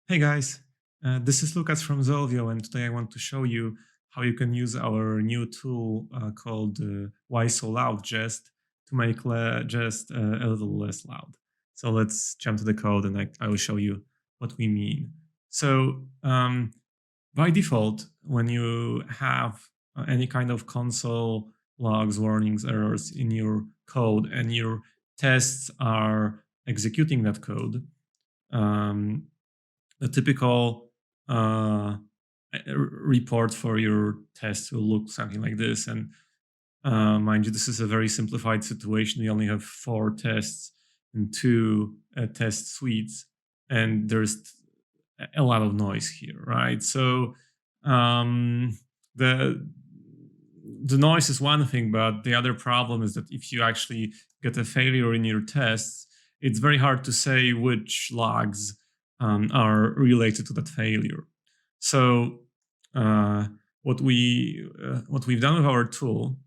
Hey guys, this is Lucas from Xolvio, and today I want to show you how you can use our new tool called Why So Loud Jest to make Jest a little less loud. So let's jump to the code and I will show you what we mean. So by default, when you have any kind of console logs, warnings, errors in your code and your tests are executing that code, um, a typical report for your test will look something like this. And mind you, this is a very simplified situation. We only have 4 tests and 2 test suites, and there's a lot of noise here, right? So the the noise is one thing, but the other problem is that if you actually get a failure in your tests, it's very hard to say which logs are related to that failure. So uh, what we've done with our tool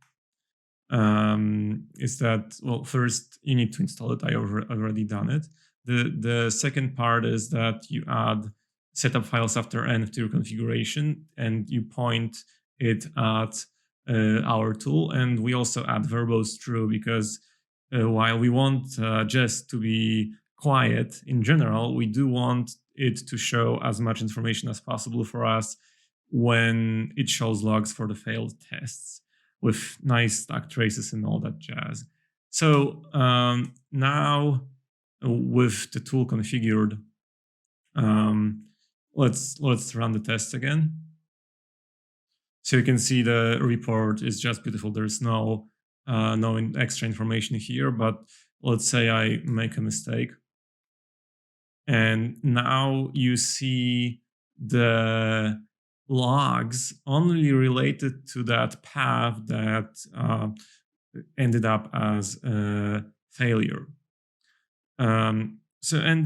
is that, well, first you need to install it. I already done it. The second part is that you add setup files after env to your configuration, and you point it at our tool. And we also add verbose true because while we want Jest to be quiet in general, we do want it to show as much information as possible for us when it shows logs for the failed tests with nice stack traces and all that jazz. So now with the tool configured, let's run the test again. So you can see the report is just beautiful. There's no extra information here, but let's say I make a mistake. And now you see the logs only related to that path that ended up as a failure. And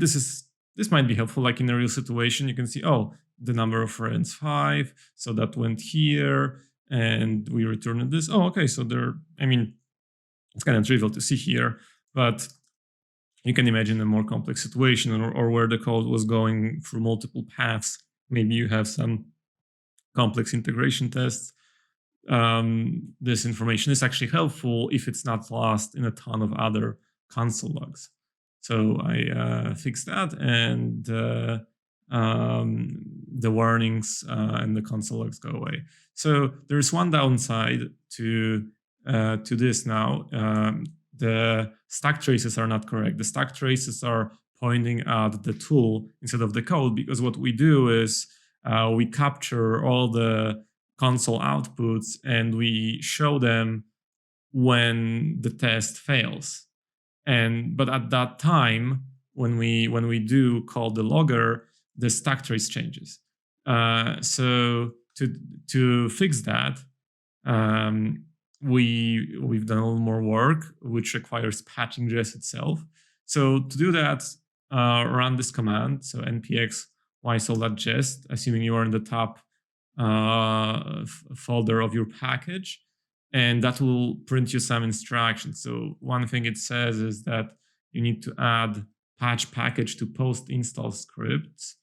this might be helpful. Like in a real situation, you can see, oh, the number of friends 5, so that went here, and we returned this. Oh, okay, so it's kind of trivial to see here, but you can imagine a more complex situation or where the code was going through multiple paths. Maybe you have some complex integration tests. This information is actually helpful if it's not lost in a ton of other console logs. So I fixed that, and the warnings and the console logs go away. So there's one downside to this now. The stack traces are not correct. The stack traces are pointing at the tool instead of the code, because what we do is we capture all the console outputs and we show them when the test fails. But at that time, when we do call the logger, the stack trace changes. So to fix that, we've done a little more work, which requires patching Jest itself. So to do that, run this command. So npx ysol.jest, assuming you are in the top folder of your package, and that will print you some instructions. So one thing it says is that you need to add patch package to post install scripts,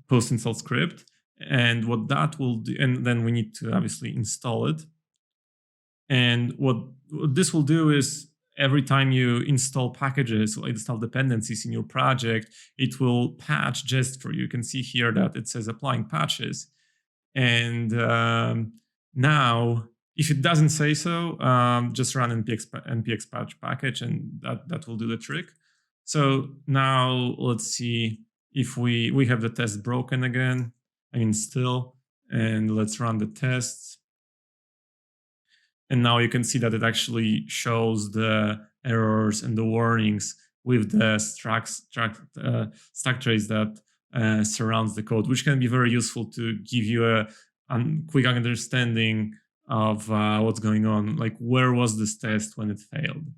post install script. And what that will do, and then we need to obviously install it. And what this will do is every time you install packages or install dependencies in your project, it will patch Jest for you. You can see here that it says applying patches. And now, if it doesn't say so, just run npx patch package, and that will do the trick. So now let's see if we have the test broken again. Still, and let's run the tests. And now you can see that it actually shows the errors and the warnings with the stack trace that surrounds the code, which can be very useful to give you a quick understanding of what's going on, like where was this test when it failed.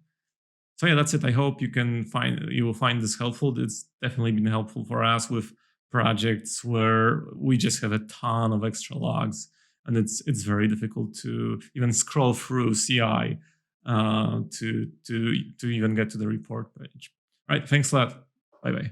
So yeah, that's it. I hope you will find this helpful. It's definitely been helpful for us with projects where we just have a ton of extra logs, and it's very difficult to even scroll through CI to even get to the report page. All right, thanks a lot. Bye bye.